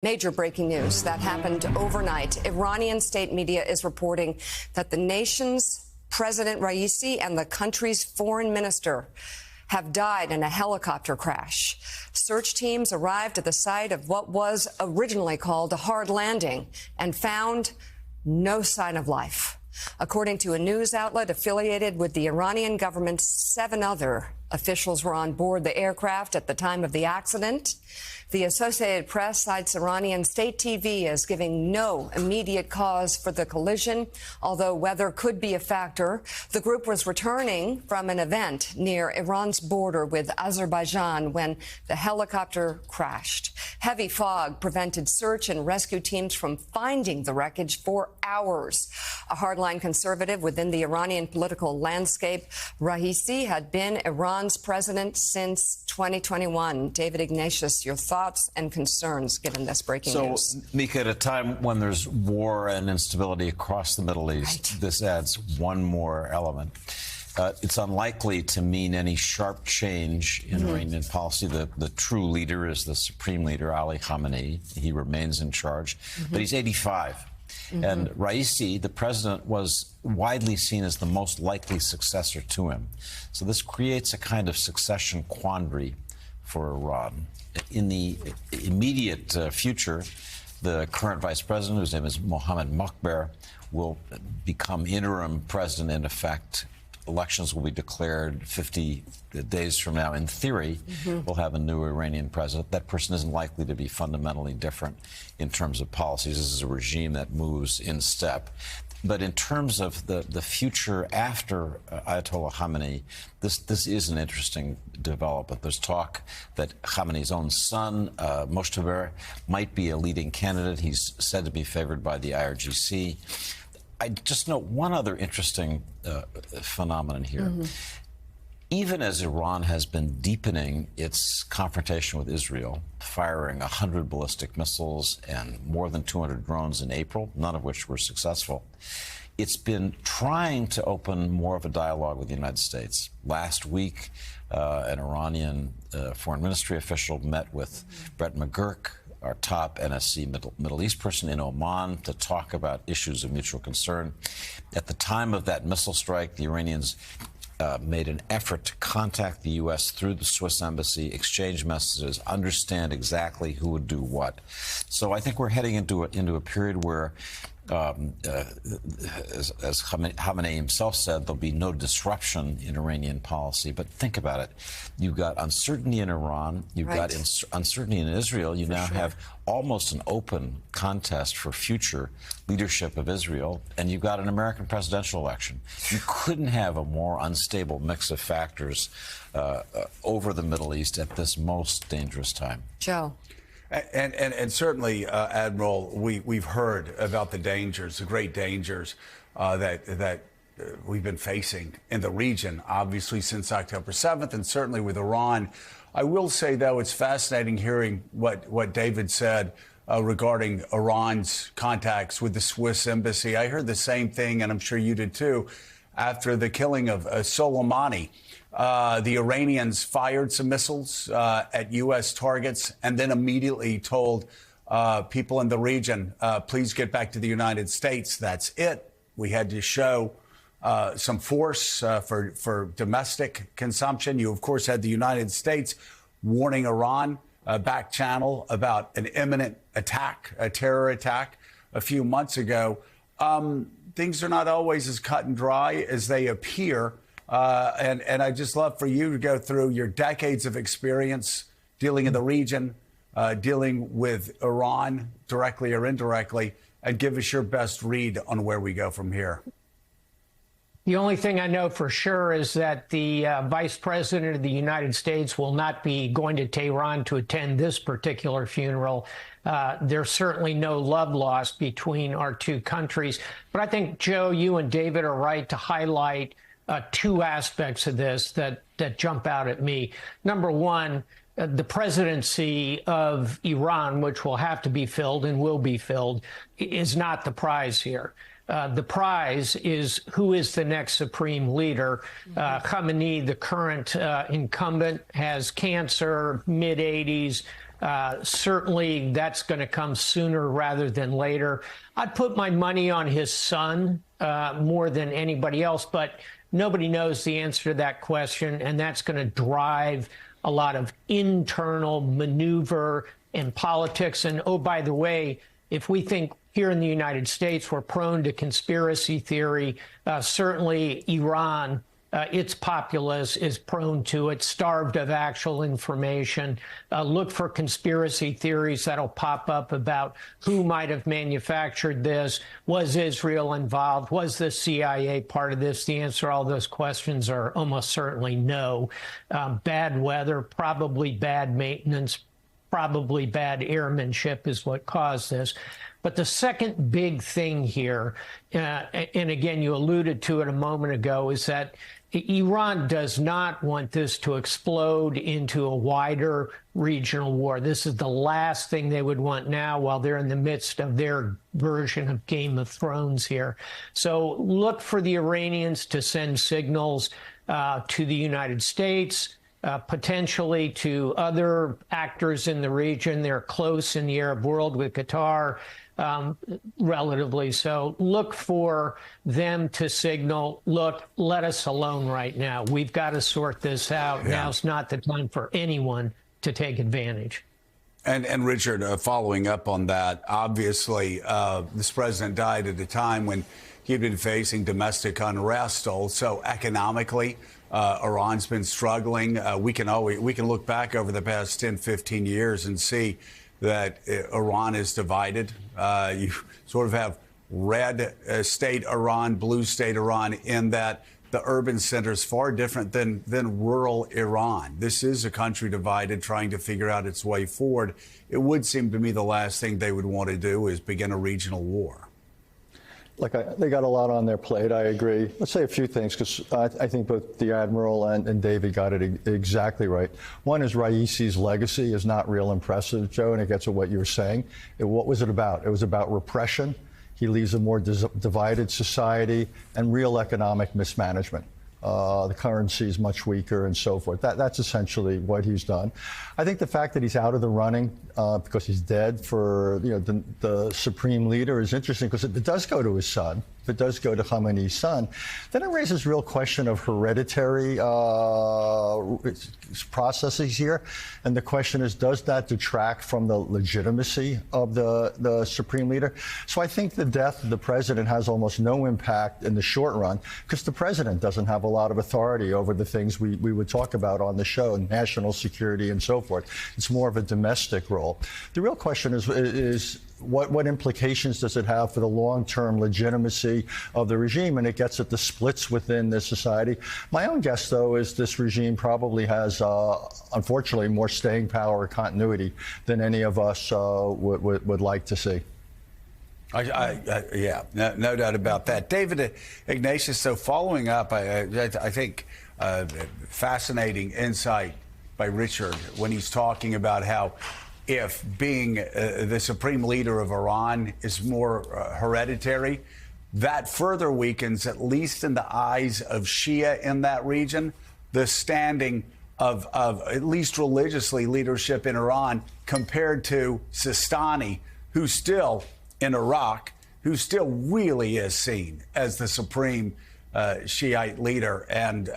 Major breaking news that happened overnight. Iranian state media is reporting that the nation's President Raisi and the country's foreign minister have died in a helicopter crash. Search teams arrived at the site of what was originally called a hard landing and found no sign of life. According to a news outlet affiliated with the Iranian government, 7 other officials were on board the aircraft at the time of the accident. The Associated Press cites Iranian state TV as giving no immediate cause for the collision, although weather could be a factor. The group was returning from an event near Iran's border with Azerbaijan when the helicopter crashed. Heavy fog prevented search and rescue teams from finding the wreckage for hours. A hardline conservative within the Iranian political landscape, Raisi had been Iran's president since 2021. David Ignatius, your thoughts and concerns given this breaking news? So, Mika, at a time when there's war and instability across the Middle East, This adds one more element. It's unlikely to mean any sharp change in Iranian policy. The true leader is the supreme leader, Ali Khamenei. He remains in charge, but he's 85. And Raisi, the president, was widely seen as the most likely successor to him. So this creates a kind of succession quandary for Iran. In the immediate future, the current vice president, whose name is Mohammad Mokhber, will become interim president in effect. Elections will be declared 50 days from now. In theory, we'll have a new Iranian president. That person isn't likely to be fundamentally different in terms of policies. This is a regime that moves in step. But in terms of the future after Ayatollah Khamenei, this is an interesting development. There's talk that Khamenei's own son, Mojtaba, might be a leading candidate. He's said to be favored by the IRGC. I just note one other interesting phenomenon here. Even as Iran has been deepening its confrontation with Israel, firing 100 ballistic missiles and more than 200 drones in April, none of which were successful, it's been trying to open more of a dialogue with the United States. Last week, an Iranian foreign ministry official met with Brett McGurk, our top NSC Middle East person in Oman, to talk about issues of mutual concern. At the time of that missile strike, the Iranians made an effort to contact the U.S. through the Swiss embassy, exchange messages, understand exactly who would do what. So I think we're heading into a period where, as Khamenei himself said, there'll be no disruption in Iranian policy. But think about it. You've got uncertainty in Iran. You've got uncertainty in Israel. You now have almost an open contest for future leadership of Israel. And you've got an American presidential election. You couldn't have a more unstable mix of factors over the Middle East at this most dangerous time. Joe. And certainly, Admiral, we've heard about the dangers, the great dangers that we've been facing in the region, obviously since October 7th, and certainly with Iran. I will say, though, it's fascinating hearing what David said regarding Iran's contacts with the Swiss embassy. I heard the same thing, and I'm sure you did too, after the killing of Soleimani. The Iranians fired some missiles at U.S. targets and then immediately told people in the region, please get back to the United States. That's it. We had to show some force for domestic consumption. You, of course, had the United States warning Iran back channel about an imminent attack, a terror attack a few months ago. Things are not always as cut and dry as they appear. And I'd just love for you to go through your decades of experience dealing in the region, dealing with Iran directly or indirectly, and give us your best read on where we go from here. The only thing I know for sure is that the Vice President of the United States will not be going to Tehran to attend this particular funeral. There's certainly no love lost between our two countries. But I think, Joe, you and David are right to highlight two aspects of this that jump out at me. Number one, the presidency of Iran, which will have to be filled and will be filled, is not the prize here. The prize is who is the next supreme leader. Khamenei, the current incumbent, has cancer, mid-80s, Certainly, that's going to come sooner rather than later. I'd put my money on his son more than anybody else, but nobody knows the answer to that question, and that's going to drive a lot of internal maneuver and politics. And, oh, by the way, if we think here in the United States we're prone to conspiracy theory, certainly Iran, its populace is prone to it, starved of actual information. Look for conspiracy theories that'll pop up about who might have manufactured this. Was Israel involved? Was the CIA part of this? The answer to all those questions are almost certainly no. Bad weather, probably bad maintenance, probably bad airmanship is what caused this. But the second big thing here, and again, you alluded to it a moment ago, is that Iran does not want this to explode into a wider regional war. This is the last thing they would want now while they're in the midst of their version of Game of Thrones here. So look for the Iranians to send signals to the United States, potentially to other actors in the region. They're close in the Arab world with Qatar. Relatively so. Look for them to signal, look, let us alone right now. We've got to sort this out. Yeah. Now's not the time for anyone to take advantage. And Richard, following up on that, obviously, this president died at a time when he'd been facing domestic unrest. Also, economically, Iran's been struggling. We can look back over the past 10, 15 years and see that Iran is divided. You sort of have red state Iran, blue state Iran, in that the urban center is far different than rural Iran. This is a country divided, trying to figure out its way forward. It would seem to me the last thing they would want to do is begin a regional war. Look, they got a lot on their plate. I agree. Let's say a few things, because I think both the Admiral and David got it exactly right. One is Raisi's legacy is not real impressive, Joe, and it gets at what you were saying. What was it about? It was about repression. He leaves a more divided society and real economic mismanagement. The currency is much weaker and so forth. That's essentially what he's done. I think the fact that he's out of the running because he's dead for the supreme leader is interesting, because it does go to his son. If it does go to Khamenei's son, then it raises real question of hereditary processes here. And the question is, does that detract from the legitimacy of the supreme leader? So I think the death of the president has almost no impact in the short run, because the president doesn't have a lot of authority over the things we would talk about on the show, national security and so forth. It's more of a domestic role. The real question is what implications does it have for the long-term legitimacy of the regime? And it gets at the splits within the society. My own guess, though, is this regime probably has, unfortunately, more staying power or continuity than any of us would like to see. Yeah, no doubt about that. David Ignatius, so following up, I think fascinating insight by Richard when he's talking about how if being the supreme leader of Iran is more hereditary, that further weakens, at least in the eyes of Shia in that region, the standing of at least religiously leadership in Iran compared to Sistani, who's still in Iraq, who still really is seen as the supreme Shiite leader. And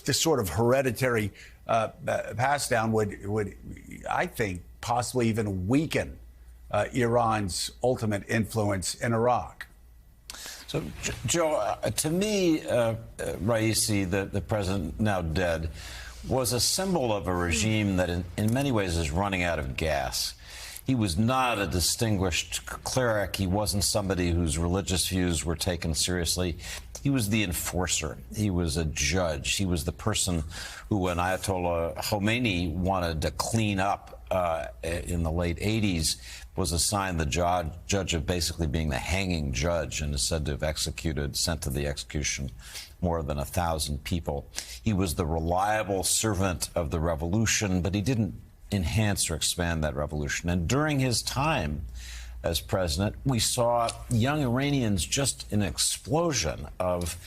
this sort of hereditary pass down would, I think, possibly even weaken Iran's ultimate influence in Iraq. So, Joe, to me, Raisi, the president now dead, was a symbol of a regime that in many ways is running out of gas. He was not a distinguished cleric. He wasn't somebody whose religious views were taken seriously. He was the enforcer. He was a judge. He was the person who, when Ayatollah Khomeini wanted to clean up in the late 80s, was assigned the judge of basically being the hanging judge, and is said to have sent to the execution more than 1,000 people. He was the reliable servant of the revolution, but he didn't enhance or expand that revolution. And during his time, as president. We saw young Iranians just an explosion of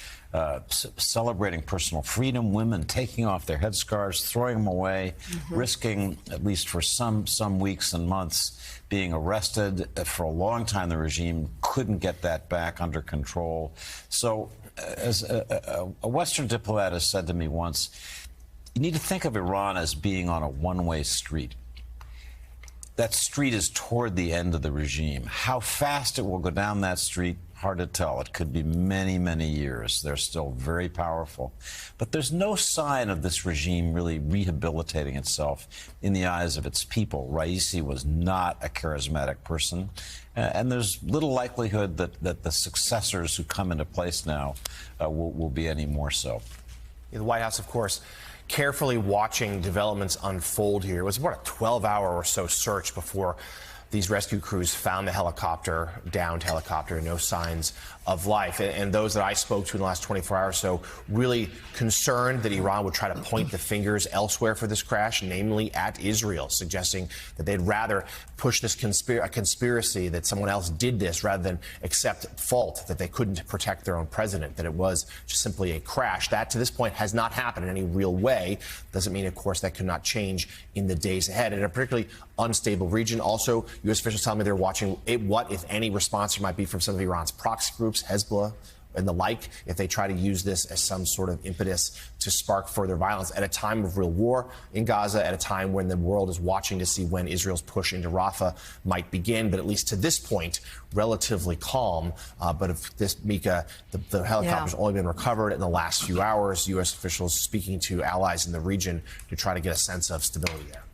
celebrating personal freedom, women taking off their headscarves, throwing them away, risking, at least for some weeks and months, being arrested. For a long time, the regime couldn't get that back under control. So, as a Western diplomat has said to me once, you need to think of Iran as being on a one-way street. That street is toward the end of the regime. How fast it will go down that street, hard to tell. It could be many, many years. They're still very powerful. But there's no sign of this regime really rehabilitating itself in the eyes of its people. Raisi was not a charismatic person. And there's little likelihood that the successors who come into place now will be any more so. The White House, of course, carefully watching developments unfold here. It was about a 12-hour or so search before these rescue crews found the helicopter, downed helicopter, no signs of life. And those that I spoke to in the last 24 hours or so really concerned that Iran would try to point the fingers elsewhere for this crash, namely at Israel, suggesting that they'd rather push this conspiracy that someone else did this rather than accept fault, that they couldn't protect their own president, that it was just simply a crash. That, to this point, has not happened in any real way. Doesn't mean, of course, that could not change in the days ahead. In a particularly unstable region, also, U.S. officials tell me they're watching what, if any, response there might be from some of Iran's proxy groups, Hezbollah and the like, if they try to use this as some sort of impetus to spark further violence at a time of real war in Gaza, at a time when the world is watching to see when Israel's push into Rafah might begin. But at least to this point, relatively calm. But if this, Mika, the helicopter's only been recovered in the last few hours. U.S. officials speaking to allies in the region to try to get a sense of stability there.